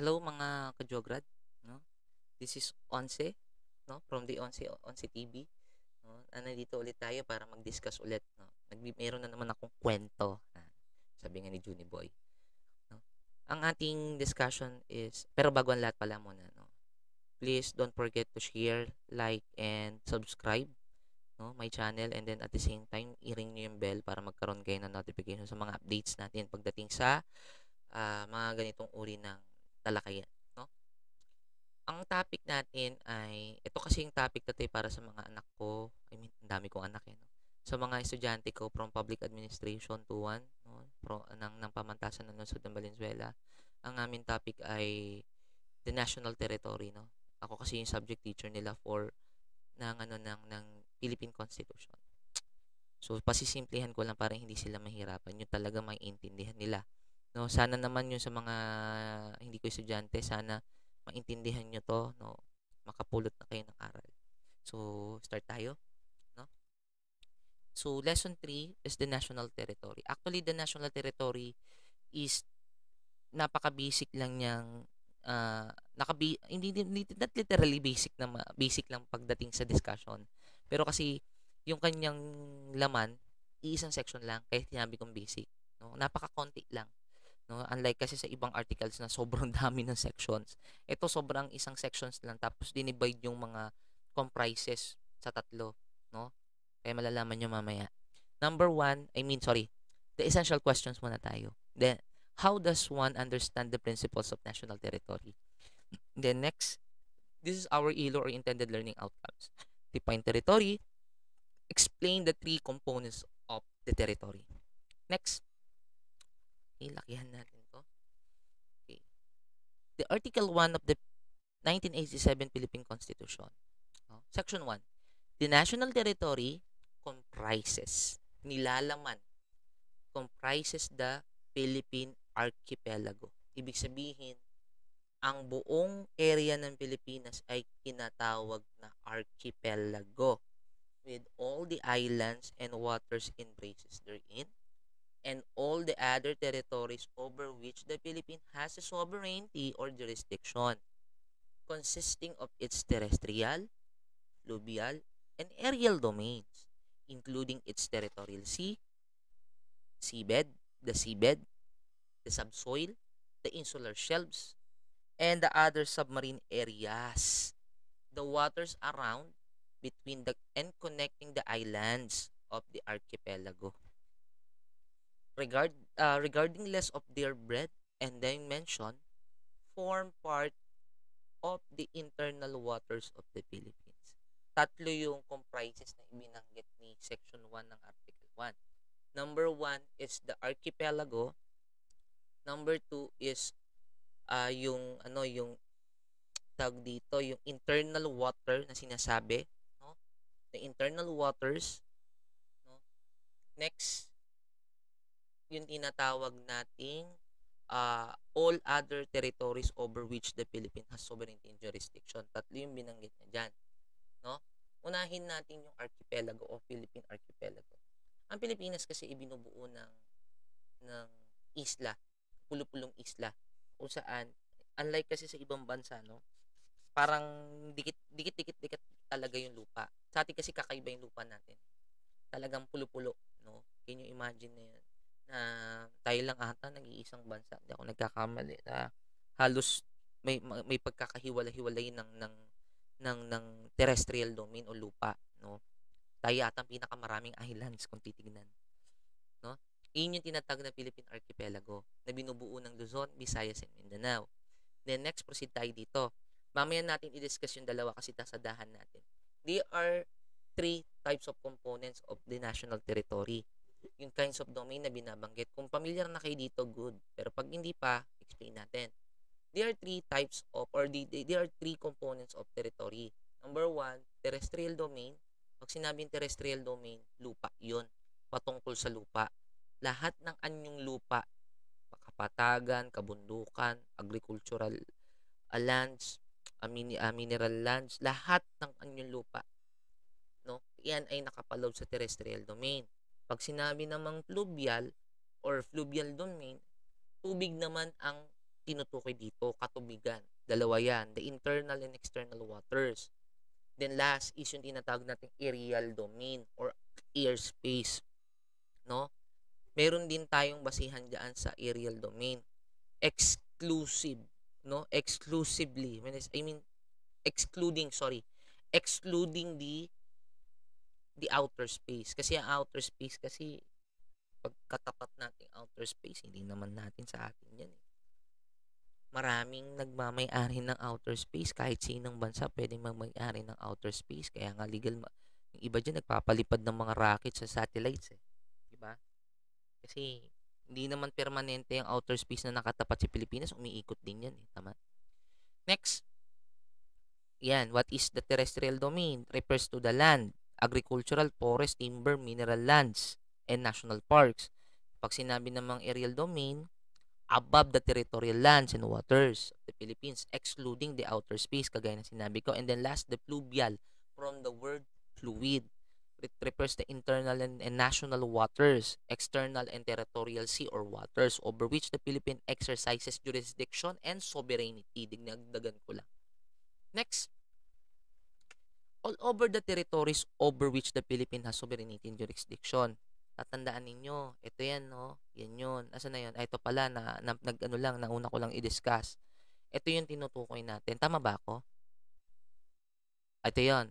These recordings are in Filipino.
Hello mga ka-Jograd, no? This is Onse, no? From the Onse TV, no? Nandito ulit tayo para mag-discuss ulit, no? Meron na naman akong kwento, sabi nga ni Juni Boy, no? Ang ating discussion is, pero bago ang lahat pala muna, no? Please don't forget to share, like, and subscribe, no? My channel, and then at the same time, i-ring nyo yung bell para magkaroon kayo ng notification sa mga updates natin pagdating sa mga ganitong uri ng talakayan, no? Ang topic natin ay, ito kasi yung topic na para sa mga anak ko. I mean, ang dami kong anak eh, no? Sa mga estudyante ko from Public Administration to 1, no? ng pamantasan ng lungsod ng Valenzuela. Ang aming topic ay the national territory, no? Ako kasi yung subject teacher nila for ng Philippine Constitution. So, pasisimplihan ko lang para hindi sila mahirapan. Yung talaga maiintindihan nila. No, sana naman yung sa mga hindi ko estudyante, sana maintindihan nyo to, no? Makapulot na kayo ng aral. So, start tayo, no? So, lesson 3 is the national territory. Actually, the national territory is napaka-basic lang niyang hindi not literally basic lang pagdating sa discussion. Pero kasi yung kanyang laman, iisang section lang kaya sinabi kong basic, no? Napaka-konti lang. No, unlike kasi sa ibang articles na sobrang dami ng sections. Ito sobrang isang sections lang tapos dinivide yung mga comprises sa tatlo, no? Kaya malalaman nyo mamaya. Number one, the essential questions muna tayo. Then, how does one understand the principles of national territory? Then next, this is our ILO or intended learning outcomes. Define territory, explain the three components of the territory. Next, ilakihan natin to. Okay. The Article 1 of the 1987 Philippine Constitution. Section 1. The national territory nilalaman, comprises the Philippine Archipelago. Ibig sabihin, ang buong area ng Pilipinas ay tinatawag na archipelago with all the islands and waters embraces therein and all the other territories over which the Philippines has a sovereignty or jurisdiction, consisting of its terrestrial, fluvial, and aerial domains, including its territorial sea, seabed, the subsoil, the insular shelves, and the other submarine areas, the waters around, between the and connecting the islands of the archipelago. Regarding less of their breadth and dimension, form part of the internal waters of the Philippines. Tatlo yung comprises na ibinanggit ni Section 1 ng Article 1. Number 1 is the archipelago. Number 2 is yung tawag dito, yung internal water na sinasabi, no? The internal waters, no? Next, yung tinatawag nating all other territories over which the Philippines has sovereignty and jurisdiction. Tatlo yung binanggit na dyan, no? Unahin natin yung archipelago o Philippine Archipelago. Ang Pilipinas kasi ibinubuo ng isla, pulupulong isla, kung saan, unlike kasi sa ibang bansa, no? Parang dikit talaga yung lupa. Sa atin kasi kakaiba yung lupa natin. Talagang pulo-pulo, no? Can you imagine na yan? Na tayo lang ata nag-iisang bansa. Hindi ako nagkakamali na halos may pagkakahiwalay-hiwalay ng terrestrial domain o lupa, no? Tayo ata ang pinakamaraming islands kung titignan, no? Iyon yung tinatag na Philippine Archipelago na binubuo ng Luzon, Visayas, and Mindanao. Then next, proceed tayo dito. Mamaya natin i-discuss yung dalawa kasi tasadahan natin. There are three types of components of the national territory. Yung kinds of domain na binabanggit. Kung familiar na kayo dito, good. Pero pag hindi pa, explain natin. There are three types of, or there are three components of territory. Number 1, terrestrial domain. Pag sinabing terrestrial domain, lupa yun. Patungkol sa lupa. Lahat ng anyong lupa, kapatagan, kabundukan, agricultural lands, mineral lands, lahat ng anyong lupa, no? Yan ay nakapaloob sa terrestrial domain. Pag sinabi namang fluvial or fluvial domain, tubig naman ang tinutukoy dito, katubigan. Dalawa yan, the internal and external waters. Then last is yung tinatawag nating aerial domain or airspace, no? Meron din tayong basihan diyan sa aerial domain. Exclusive, no? Exclusively, excluding the outer space. Kasi ang outer space kasi pagkatapat natin outer space, hindi naman natin sa atin yan eh. Maraming nagmamay-ari ng outer space. Kahit sinong bansa pwedeng magmay-ari ng outer space. Kaya nga legal, yung iba dyan nagpapalipad ng mga rockets sa satellites eh. Diba? Kasi hindi naman permanente yung outer space na nakatapat sa Pilipinas. Umiikot din yan eh. Tama? Next. Yan. What is the terrestrial domain? Refers to the land, agricultural, forest, timber, mineral lands, and national parks. Pag sinabi namang aerial domain, above the territorial lands and waters of the Philippines, excluding the outer space, kagaya na sinabi ko. And then last, the fluvial, from the word fluid. It refers to internal and national waters, external and territorial sea or waters over which the Philippines exercises jurisdiction and sovereignty. Dinagdagan ko lang. Next, all over the territories over which the Philippines has sovereignty and jurisdiction. Tatandaan ninyo, ito yan, no? Yan yun. Asa na yun? Ito pala, nauna ko lang i-discuss. Ito yung tinutukoy natin. Tama ba ako? Ito yun.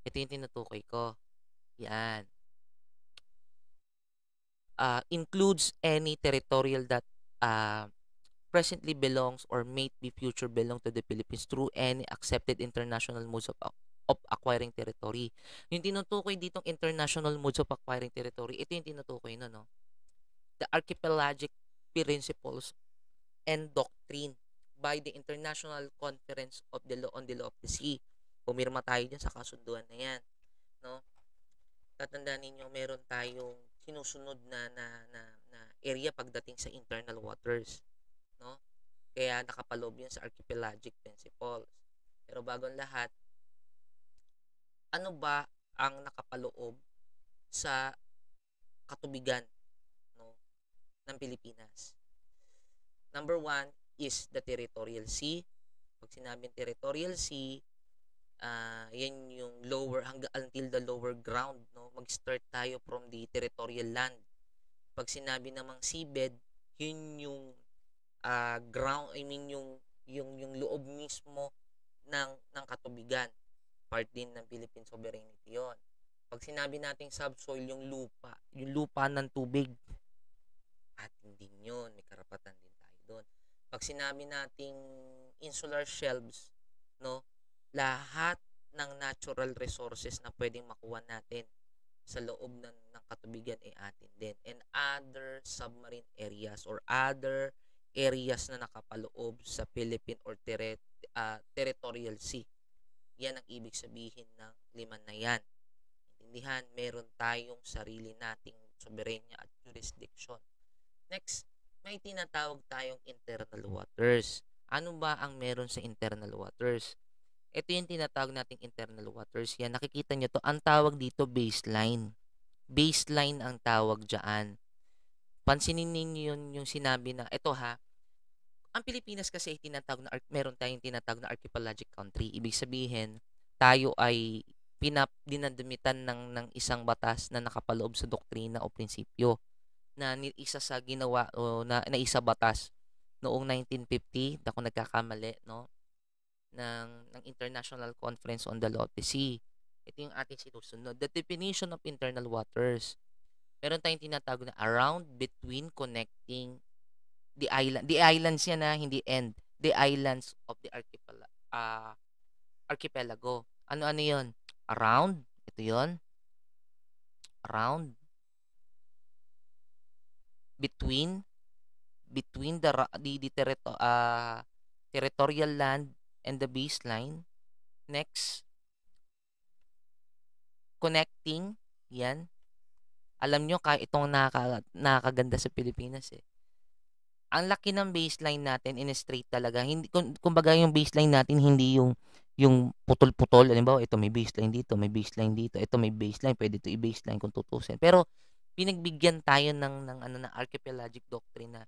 Ito yung tinutukoy ko. Yan. Includes any territorial that presently belongs or may be future belong to the Philippines through any accepted international modes of acquiring territory. Yung tinutukoy ditong international modes of acquiring territory, ito yung tinutukoy no? The archipelagic principles and doctrine by the International Conference on the Law of the Sea. Pumirma tayo dyan sa kasunduan na yan, no? Tatandaan ninyo, meron tayong sinusunod na area pagdating sa internal waters, no? Kaya nakapaloob yun sa archipelagic principles. Pero bago ang lahat, ano ba ang nakapaloob sa katubigan, no, ng Pilipinas? Number 1 is the territorial sea. Pag sinabing territorial sea, yan yung lower until the lower ground, no? Mag-start tayo from the territorial land. Pag sinabi namang seabed, yun yung ground, yung loob mismo ng katubigan. Part din ng Philippine sovereignty yon. Pag sinabi nating subsoil, yung lupa ng tubig, atin din yun, may karapatan din tayo doon. Pag sinabi nating insular shelves, no, lahat ng natural resources na pwedeng makuha natin sa loob ng katubigan ay atin din. And other submarine areas or other areas na nakapaloob sa Philippine or territorial sea. Yan ang ibig sabihin ng liman na yan. Intindihan, meron tayong sarili nating soberenya at jurisdiction. Next, may tinatawag tayong internal waters. Ano ba ang meron sa internal waters? Ito yung tinatawag nating internal waters. Yan, nakikita nyo to. Ang tawag dito, baseline. Baseline ang tawag dyan. Pansinin ninyo yung sinabi na, ito ha, ang Pilipinas kasi meron tayong tinatawag na archipelagic country. Ibig sabihin, tayo ay dinadamitan ng isang batas na nakapaloob sa doktrina o prinsipyo na isa sa ginawa o na isa batas noong 1950, kung nagkakamali, no, ng International Conference on the Law of the Sea. Ito yung ating sinusunod. The definition of internal waters. Meron tayong tinatawag na around, between, connecting, the islands yan na hindi end. The islands of the archipelago. Ano yon? Around. Ito yon. Around. Between the territorial land and the baseline. Next. Connecting. Yan. Alam nyo, itong nakakaganda sa Pilipinas eh. Ang laki ng baseline natin in straight talaga. Hindi, kumbaga yung baseline natin hindi yung putol-putol. Halimbawa, ito may baseline dito, may baseline dito, ito may baseline, pwede ito i-baseline kung tutusin. Pero pinagbigyan tayo ng archipelagic doctrine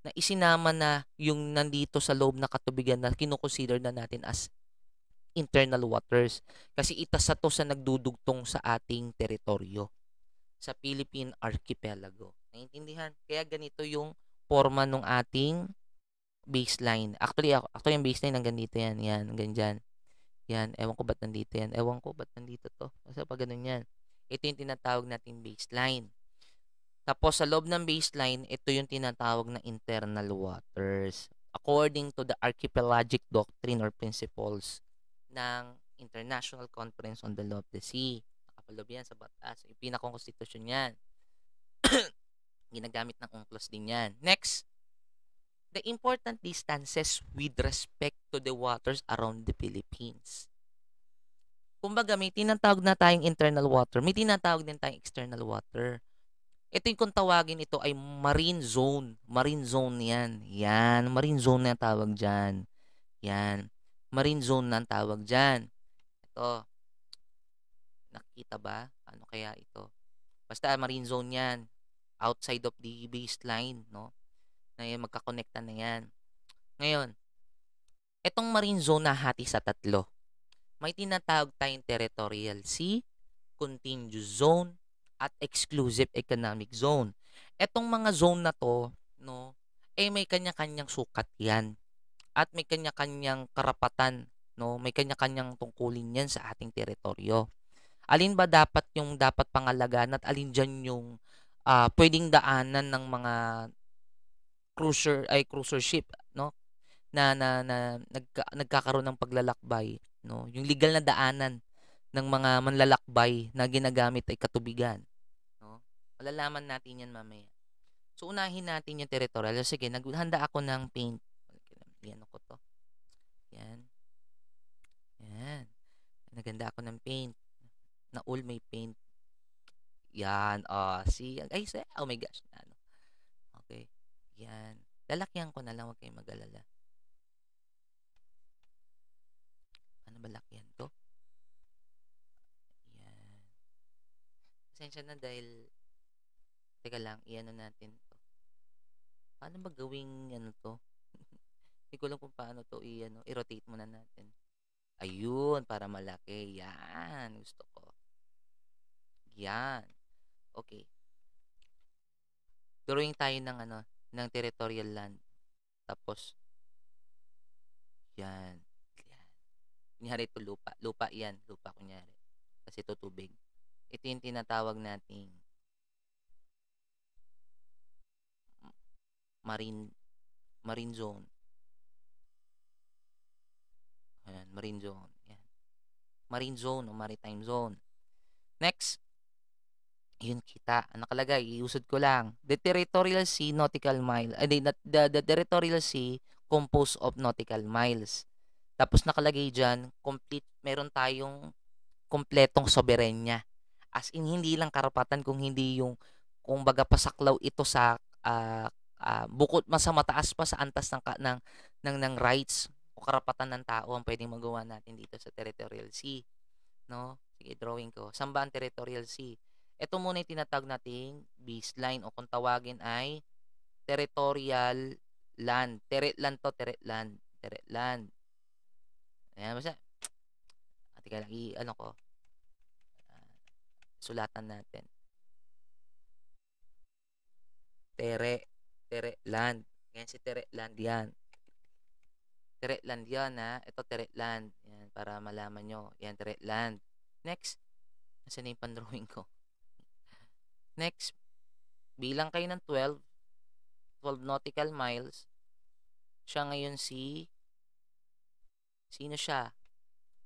na na isinama na yung nandito sa loob na katubigan na kino-consider na natin as internal waters. Kasi isa to sa nagdudugtong sa ating teritoryo, sa Philippine Archipelago. Naiintindihan? Kaya ganito yung forma ng ating baseline. Actually yung baseline hanggang dito yan. Yan, hanggang dyan. Yan, ewan ko ba't nandito yan. Ewan ko ba't nandito to. Kasi pag ganun yan. Ito yung tinatawag nating baseline. Tapos sa loob ng baseline, ito yung tinatawag na internal waters. According to the archipelagic doctrine or principles ng International Conference on the Law of the Sea. Nakapalob yan sa batas. Yung pinakong konstitusyon yan. Ginagamit ng UNCLOS din yan. Next, the important distances with respect to the waters around the Philippines. Kumbaga, may tinatawag na tayong internal water, may tinatawag din tayong external water. Ito yung kung tawagin ito ay marine zone. Marine zone yan. Yan, marine zone na tawag dyan. Yan, marine zone na tawag dyan. Ito, nakikita ba? Ano kaya ito? Basta marine zone yan. Outside of the baseline, no? Na yan, magkakonekta na yan. Ngayon, itong marine zone na hati sa tatlo. May tinatawag tayong territorial sea, contiguous zone, at exclusive economic zone. Etong mga zone na to, no, may kanya-kanyang sukat yan. At may kanya-kanyang karapatan, no? May kanya-kanyang tungkulin yan sa ating teritoryo. Alin ba dapat yung dapat pangalagaan at alin dyan yung pwedeng daanan ng mga cruiser ship, no? Na nagkakaroon ng paglalakbay, no? Yung legal na daanan ng mga manlalakbay na ginagamit ay katubigan, no? Malalaman natin yan mamaya. So unahin natin yung territorial. Sige, naghanda ako ng paint. Yan ako to. Yan. Yan. Naganda ako ng paint. Na all may paint. Yan. See? Ay, oh my gosh. Ano? Okay. Yan. Lalakyan ko na lang. Huwag kayong mag-alala. Ano ba lakyan to? Yan. Pasensya na dahil teka lang, iano natin to. Paano ba gawing ano to? Hindi ko lang kung paano to i-rotate muna natin. Ayun, para malaki. Yan, gusto ko. Yan. Okay. Drawing tayo ng ng territorial land. Tapos yan. Yan. Kunyari ito lupa. Lupa yan. Lupa kunyari. Kasi ito tubig. Ito yung tinatawag nating marine zone. Ayan, marine zone. Yan. Marine zone o maritime zone. Next. Yun kita. Ang nakalagay, iusod ko lang. The territorial sea nautical mile. The territorial sea composed of nautical miles. Tapos nakalagay dyan, meron tayong kompletong soberenya. As in, hindi lang karapatan kung baga pasaklaw ito sa bukod sa mataas pa sa antas ng rights o karapatan ng tao ang pwedeng magawa natin dito sa territorial sea, no? Sige, drawing ko. Saan ba ang territorial sea? Ito muna yung tinatawag nating baseline o kung tawagin ay territorial land. Terret land to, terret land. Terret land. Ayan, basta. Tika lang, sulatan natin. Terret land. Yan si terret land yan. Terret land yan ha. Ito terret land. Yan, para malaman nyo. Yan, terret land. Next. Nasa na yung pandrawing ko? Next. Bilang kayo ng 12 nautical miles. Siya ngayon sino siya?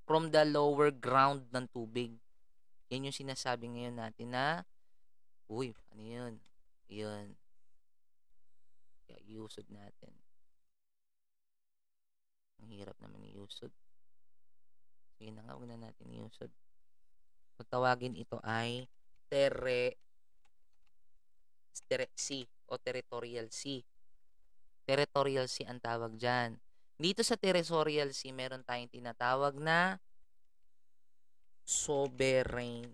From the lower ground ng tubig. Yan yung sinasabi ngayon natin na ano yun? Yun. Kaya iusod natin. Ang hirap naman iusod. Sige na nga, huwag na natin iusod. Kung tawagin ito ay sea o territorial sea. Territorial sea ang tawag dyan. Dito sa territorial sea, meron tayong tinatawag na sovereignty.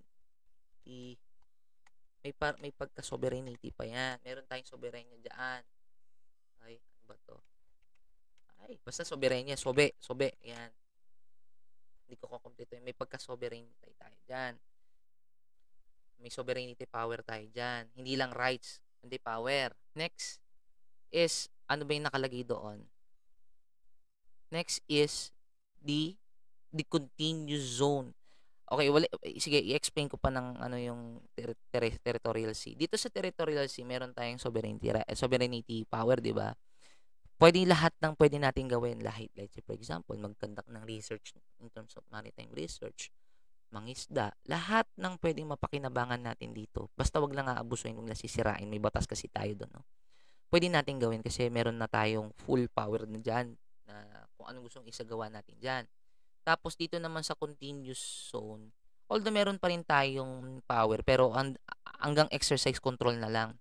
May pagka-sovereignty pa yan. Meron tayong sovereignty dyan. Ay, ano ba to? Ay, basta soberenya, sobe, yan. Hindi ko kukumpleto yun. May pagka-sovereignty tayo dyan. May sovereignty power tayo dyan. Hindi lang rights, hindi power. Next is, ano ba yung nakalagay doon? Next is the continuous zone. Okay, wala, sige, i-explain ko pa ng ano yung territorial sea. Dito sa territorial sea, meron tayong sovereignty power, di ba? Pwede lahat ng pwede natin gawin. Let's say, for example, mag-conduct ng research in terms of maritime research, mangisda, lahat ng pwedeng mapakinabangan natin dito. Basta wag lang aabusuin, wag lang sisirain. May batas kasi tayo doon, no? Pwede natin gawin kasi meron na tayong full power na dyan na kung anong gustong isagawa natin dyan. Tapos dito naman sa continuous zone, although meron pa rin tayong power pero hanggang exercise control na lang.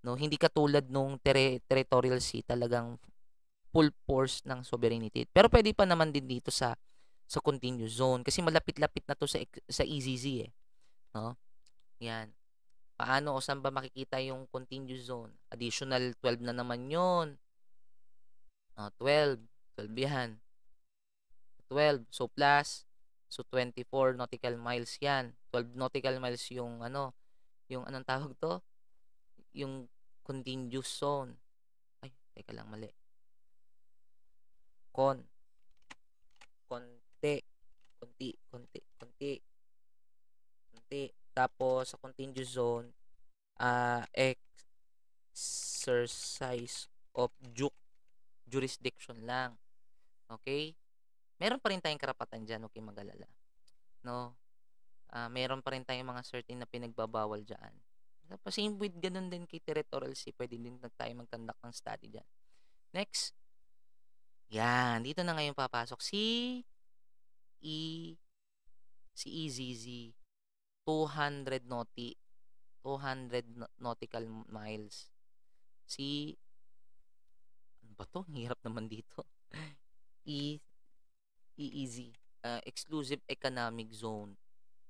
No, hindi katulad nung territorial sea talagang full force ng sovereignty. Pero pwede pa naman din dito sa continuous zone kasi malapit-lapit na to sa EZZ eh, no? Yan. Paano o saan ba makikita yung continuous zone? Additional 12 na naman 'yon. 12. 12 yan. 12. So, plus. So, 24 nautical miles yan. 12 nautical miles yung ano, yung anong tawag to? Yung continuous zone. Ay, teka lang, mali. Konti. Tapos, sa continuous zone, exercise of jurisdiction lang. Okay? Meron pa rin tayong karapatan dyan, okay mag-alala. No? Meron pa rin tayong mga certain na pinagbabawal dyan. Tapos same with ganun din kay territorial sea, pwede din tayo mag-conduct ng study dyan. Next. Yan, dito na ngayon papasok si EZZ. 200 nautical miles. Ano ba to? Hirap naman dito. EEZ. Exclusive Economic Zone.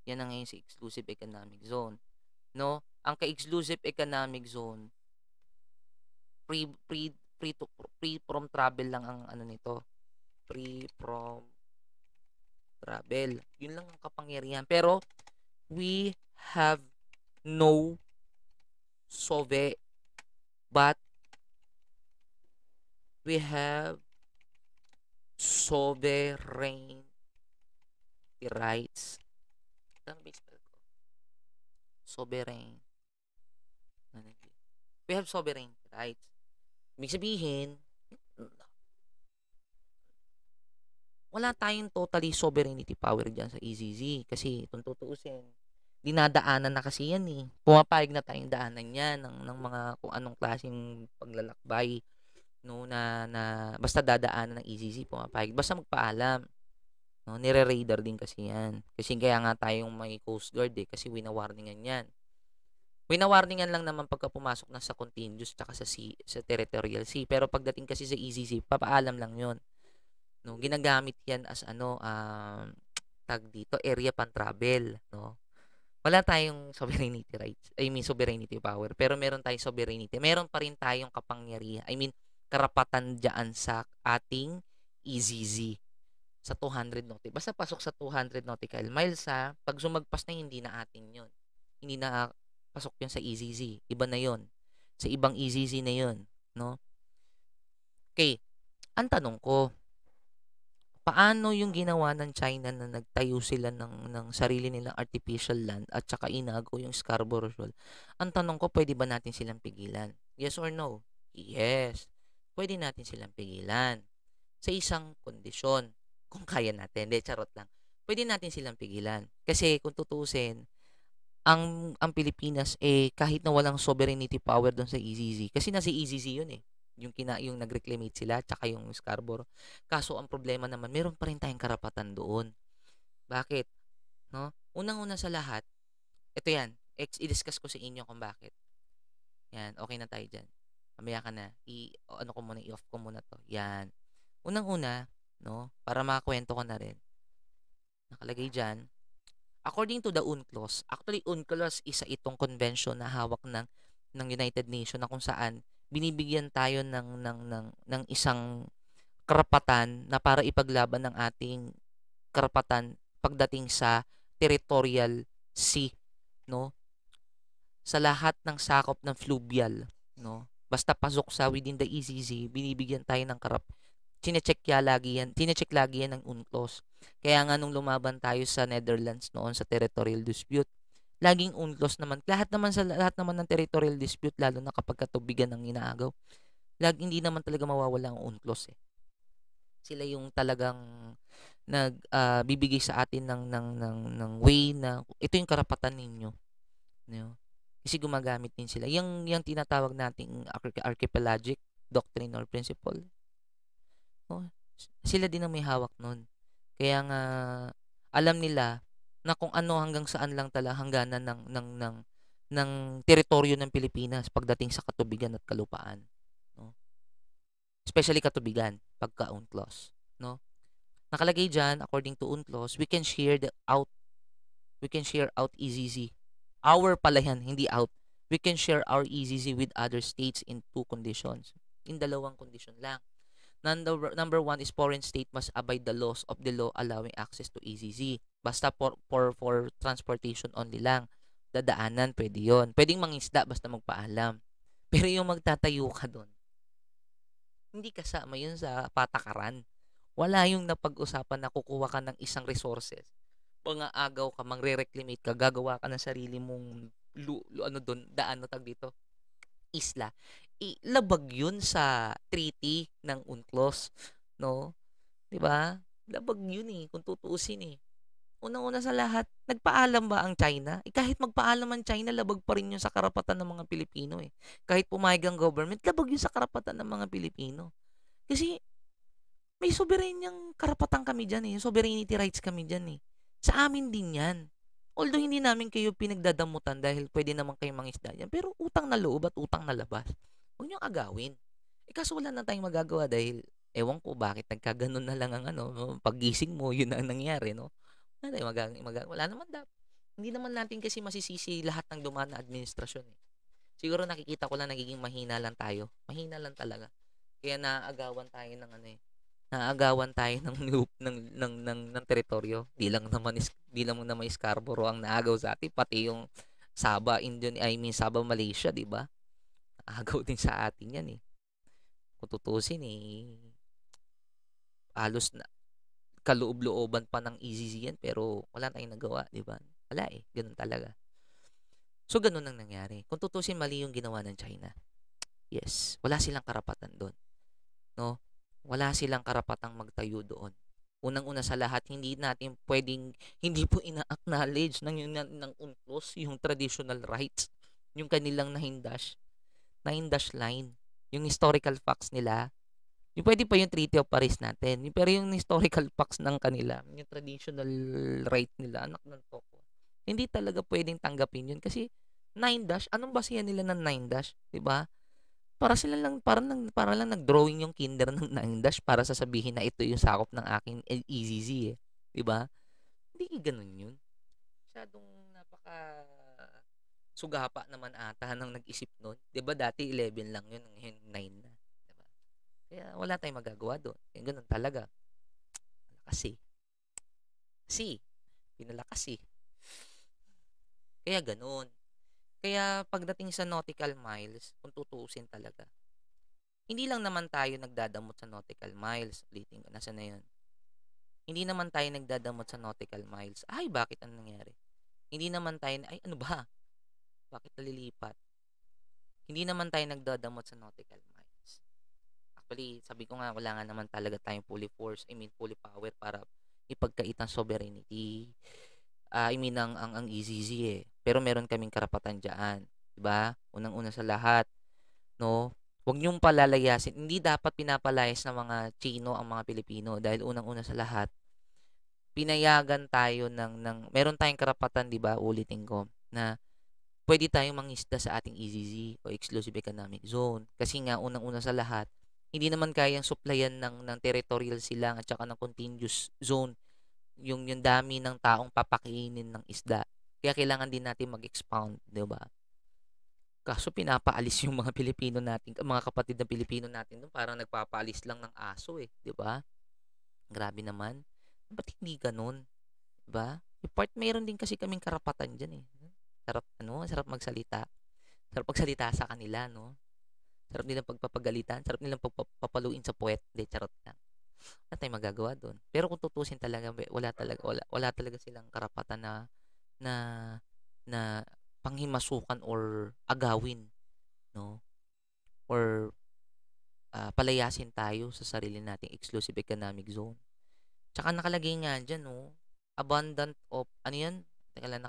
Yan ang ngayon si Exclusive Economic Zone. No? Ang ka-Exclusive Economic Zone, free from travel lang ang ano nito. Free from travel. Yun lang ang kapangyarihan. Pero, we have no SOVE, but we have sovereign rights. Ano ba spell ko? Sovereign. We have sovereign rights. Ibig sabihin, wala tayong totally sovereignty power dyan sa EZZ. Kasi, kung tutuusin, dinadaanan na kasi yan eh. Pumapayag na tayong daanan yan ng mga kung anong klaseng paglalakbay. No, na basta dadaanan ng EZZ, pumapayag. Basta magpaalam. No, nire-radar din kasi yan. Kasi kaya nga tayong may Coast Guard eh. Kasi wina-warningan yan. Wina-warningan lang naman pagka pumasok na sa continuous tsaka sa territorial sea. Pero pagdating kasi sa EZZ, papaalam lang yon. No, ginagamit yan as tag dito, area pan-travel. No? Wala tayong sovereignty rights. I mean, sovereignty power. Pero meron tayong sovereignty. Meron pa rin tayong kapangyarihan. I mean, karapatan dyan sa ating EZZ. Sa 200 nautical. Basta pasok sa 200 nautical miles ha. Pag sumagpas na, hindi na atin yun. Hindi na pasok yun sa EZZ. Iba na yun. Sa ibang EZZ na yun. No? Okay. Ang tanong ko, paano yung ginawa ng China na nagtayo sila ng sarili nilang artificial land at saka inago yung Scarborough Shoal? Ang tanong ko, pwede ba natin silang pigilan? Yes or no? Yes. Pwede natin silang pigilan. Sa isang kondisyon. Kung kaya natin. Hindi, charot lang. Pwede natin silang pigilan. Kasi kung tutusin, ang Pilipinas kahit na walang sovereignty power doon sa EZZ. Kasi nasa EZZ yun eh. Yung nag-reclamate sila tsaka yung Scarborough. Kaso ang problema naman, meron pa rin tayong karapatan doon. Bakit? No? Unang-una sa lahat, ito yan. I-discuss ko sa inyo kung bakit. Yan, okay na tayo dyan. Mamaya ka na. I-off ko muna to. Yan. Unang-una, no? Para makakwento ko na rin. Nakalagay dyan. According to the UNCLOS, actually UNCLOS isa itong convention na hawak ng United Nations na kung saan binibigyan tayo ng isang karapatan na para ipaglaban ng ating karapatan pagdating sa territorial sea, no? Sa lahat ng sakop ng fluvial, no? Basta pasok sa within the ECZ, binibigyan tayo ng chine-check lagi yan ng UNCLOS. Kaya nga nung lumaban tayo sa Netherlands noon sa territorial dispute, laging UNCLOS naman. Lahat naman ng territorial dispute, lalo na kapag katubigan ng inaagaw, hindi naman talaga mawawala ang UNCLOS eh. Sila yung talagang bibigay sa atin ng way na ito yung karapatan ninyo, no? Kasi gumagamit din sila. Yung tinatawag nating archipelagic doctrine or principle, no? Sila din ang may hawak nun. Kaya nga alam nila na kung ano hanggang saan lang talaga hangganan ng teritoryo ng Pilipinas pagdating sa katubigan at kalupaan, no? Especially katubigan pagka UNCLOS, no? Nakalagay diyan according to UNCLOS, we can share out EZZ. Our pala yan, hindi out. We can share our EZZ with other states in two conditions. In dalawang condition lang. Number one is foreign state must abide the laws of the law allowing access to EZZ. Basta for transportation only lang. Dadaanan, pwede yun. Pwedeng mangisda basta magpaalam. Pero yung magtatayo ka doon, hindi kasama yun sa patakaran. Wala yung napag-usapan na kukuha ka ng isang resources. Agaw ka, mangre-reclimate ka, gagawa ka ng sarili mong daan, tag dito, isla. Labag yun sa treaty ng UNCLOS, no? 'Di ba? Labag yun eh, kung tutuusin eh. Unang-una sa lahat, nagpaalam ba ang China? Kahit magpaalam ang China, labag pa rin yun sa karapatan ng mga Pilipino eh. Kahit pumayag ang government, labag yun sa karapatan ng mga Pilipino. Kasi may soberanyang karapatan kami dyan eh. Sovereignty rights kami dyan eh. Sa amin din yan. Although hindi namin kayo pinagdadamutan dahil pwede naman kayong mangisda yan. Pero utang na loob at utang na labas. Huwag niyong agawin. Kaso wala na tayong magagawa dahil ewan ko bakit nagkaganon na lang ang paggising mo, yun na ang nangyari, no? Wala tayong wala naman hindi naman natin kasi masisisi lahat ng dumaan na administrasyon eh. Siguro nakikita ko lang nagiging mahina lang tayo. Mahina lang talaga. Kaya naaagawan tayo ng loop ng teritoryo. Di lang naman Scarborough ang naagaw sa atin, pati yung Sabah, Malaysia, di ba? Naagaw din sa atin yan eh. Kung tutusin eh, halos na kaloob-looban pa ng EZZ yan, pero wala tayong nagawa, di ba? Wala eh, ganun talaga. So, ganun ang nangyari. Kung tutusin, mali yung ginawa ng China. Yes, wala silang karapatan doon. No? Wala silang karapatang magtayo doon. Unang-una sa lahat, hindi po ina-acknowledge ng UNCLOS yung traditional rights, yung kanilang nahindash line, yung historical facts nila. Yung pwede pa yung Treaty of Paris natin. Pero yung historical facts ng kanila, yung traditional right nila, anak ng toko, hindi talaga pwedeng tanggapin yun. Kasi 9-dash, anong basihan nila ng 9-dash? Diba? Para lang nag-drawing yung kinder ng 9-dash para sasabihin na ito yung sakop ng aking EZZ eh. Diba? Hindi ganun yun. Masyadong sugapa naman ata nang nag-isip nun. Diba dati 11 lang yun, ngayon 9 na. Kaya wala tayong magagawa doon. Kaya ganun talaga. Kasi pinalakas eh. Kaya ganun. Kaya pagdating sa nautical miles, kung tutuusin talaga, hindi lang naman tayo nagdadamot sa nautical miles. Ulitin ko, nasa na yun? Hindi naman tayo nagdadamot sa nautical miles. Ay, bakit ang nangyari? Hindi naman tayo, ay ano ba? Bakit nalilipat? Hindi naman tayo nagdadamot sa nautical miles. Actually, sabi ko nga, wala nga naman talaga tayong fully power para ipagkait ang sovereignty. Ang EZZ eh. Pero meron kaming karapatan diyan, 'di ba? Unang-una sa lahat, no? Huwag niyong palalayasin. Hindi dapat pinapalayas ng mga Chino ang mga Pilipino dahil unang-una sa lahat, pinayagan tayo meron tayong karapatan, 'di ba? Ulitin ko na pwede tayong mangisda sa ating EZZ o Exclusive Economic Zone. Kasi nga unang-una sa lahat, hindi naman kayang supplyan ng territorial silang at saka ng contiguous zone yung dami ng taong papakainin ng isda. Kaya kailangan din natin mag-expound, 'di ba? Kaso pinapaalis yung mga Pilipino natin, mga kapatid na Pilipino natin doon, parang nagpapaalis lang ng aso eh, 'di ba? Grabe naman. Ba't hindi gano'n, 'di ba? Yung part meron din kasi kaming karapatan diyan eh. Sarap magsalita. Sarap magsalita sa kanila, no? Sarap nilang pagpapagalitan, sarap nilang pagpapaluin sa puwet. Hindi, charot lang. Wala tayong magagawa doon. Pero kung tutusin talaga, wala talaga silang karapatan na na panghimasukan or agawin, no? Or palayasin tayo sa sarili nating exclusive economic zone. Tsaka nakalagay nga diyan, no? Abundant of, ano yan? Teka lang,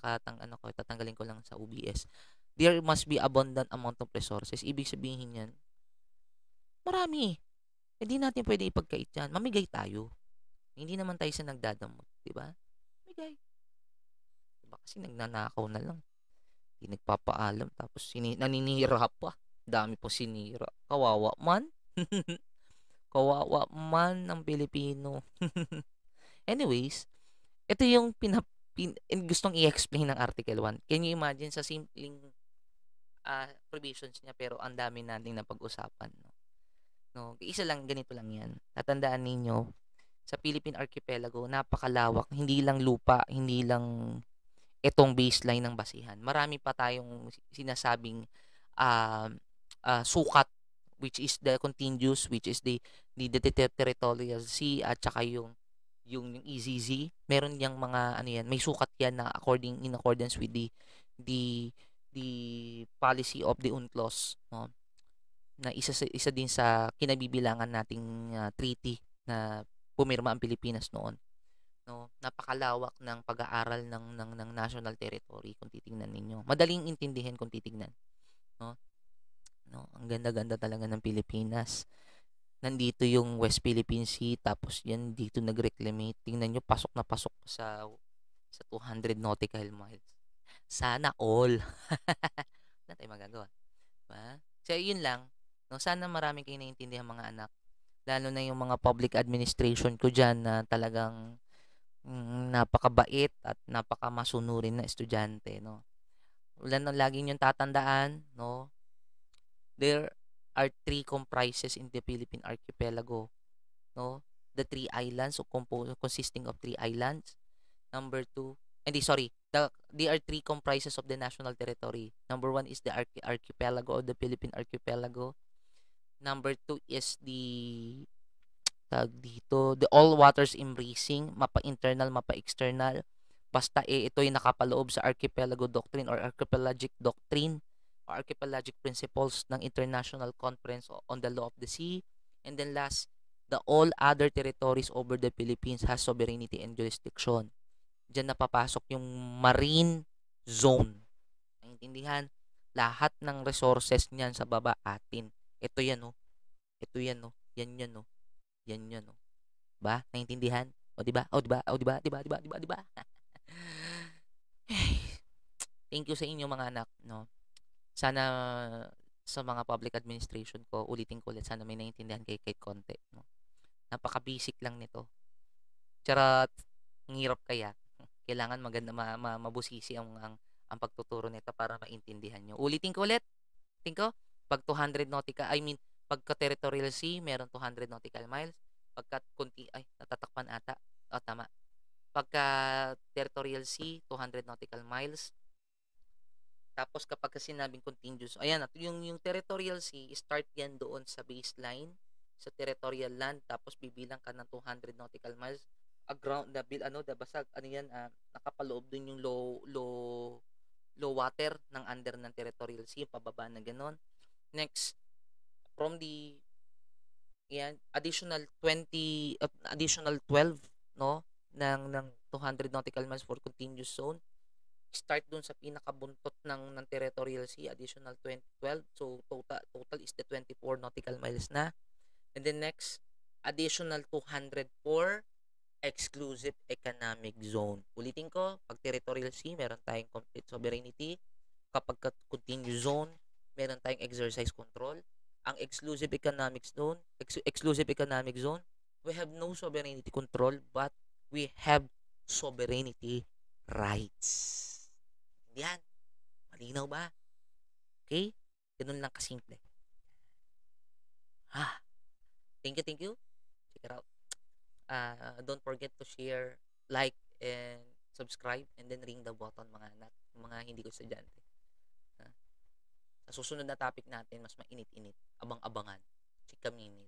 tatanggalin ko lang sa OBS. There must be abundant amount of resources. Ibig sabihin yan, marami. Hindi natin pwede ipagkait yan. Mamigay tayo. Hindi naman tayo sa nagdadamot, di ba? Mamigay. Diba? Kasi nagnanakaw na lang. Hindi nagpapaalam. Tapos naninira pa. Dami po sinira. Kawawa man. Kawawa man ang Pilipino. Anyways, ito yung gustong i-explain ng Article 1. Can you imagine sa simpleng provisions niya pero ang dami nating napag-usapan, no? No, isa lang, ganito lang 'yan. Tatandaan ninyo, sa Philippine Archipelago napakalawak, hindi lang lupa, hindi lang itong baseline ng basihan. Marami pa tayong sinasabing uh, sukat, which is the contiguous, which is the territorial sea, at saka yung EZZ. Meron yang mga ano yan, may sukat yan na in accordance with the the policy of the UNCLOS, no? Na isa din sa kinabibilangan nating treaty na pumirma ang Pilipinas noon, no? Napakalawak ng pag-aaral ng national territory kung titingnan ninyo. Madaling intindihin kung titingnan, no? No, ang ganda-ganda talaga ng Pilipinas. Nandito yung West Philippine Sea, tapos yan dito nag-reclaimate. Tingnan nyo, pasok na pasok sa 200 nautical miles. Sana all. Wala tayong magagawa. Diba? So, yun lang. No, sana maraming kayo naiintindihan mga anak. Lalo na yung mga public administration ko dyan na talagang napakabait at napakamasunurin na estudyante, no? Wala na laging yung tatandaan, no? There are 3 comprises in the Philippine archipelago, no? The 3 islands, so consisting of 3 islands. Number 2, sorry, there are 3 comprises of the national territory. Number 1 is the archipelago, of the Philippine archipelago. Number 2 is the all waters embracing, mapa internal, mapa external. Basta ito yung nakapaloob sa archipelago doctrine or archipelagic doctrine or archipelagic principles ng International Conference on the Law of the Sea. And then last, the all other territories over the Philippines has sovereignty and jurisdiction. Diyan napapasok yung marine zone. Naintindihan? Lahat ng resources niyan sa baba atin. Ito yan, oh. Ito yan, oh. Yan yan, oh. Yan yan, oh. Ba? Naintindihan? O, diba? O, diba? O, diba? Diba? Diba? Diba? Diba? Thank you sa inyo mga anak, no? Sana sa mga public administration ko, ulitin ko ulit, sana may naintindihan kayo kahit konti, no? Napaka-basic lang nito. Charot, ang hirap kaya. Kailangan maganda, mabusisi ang pagtuturo nito para maintindihan nyo. Ulitin ko ulit. Pag 200 nautical, pagka territorial sea, meron 200 nautical miles. Pagka natatakpan ata. O, tama. Pagka territorial sea, 200 nautical miles. Tapos kapag sinabing contiguous, ayan, yung territorial sea, start yan doon sa baseline, sa territorial land, tapos bibilang ka ng 200 nautical miles. Ground, basag, nakapaloob dun yung low water ng under ng territorial sea, pababa na ganon. Next, from the additional 12, no, ng 200 nautical miles for continuous zone. Start dun sa pinakabuntot ng territorial sea, additional 12. So total is the 24 nautical miles na. And then next, additional 200 for exclusive economic zone. Ulitin ko, pag territorial sea, meron tayong complete sovereignty. Kapag continuous zone, meron tayong exercise control. Ang exclusive economic zone, we have no sovereignty control, but we have sovereignty rights. Yan. Malinaw ba? Okay? Ganun lang kasimple. Ah, thank you, thank you. Check it out. Don't forget to share, like, and subscribe, and then ring the button mga hindi ko estudyante. Ah, sa susunod na topic natin, mas mainit-init, abang-abangan, chika minute,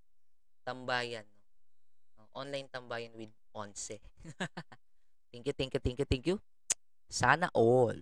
tambayan, no? Online tambayan with Onse. Thank you, thank you, thank you, thank you. Sana all.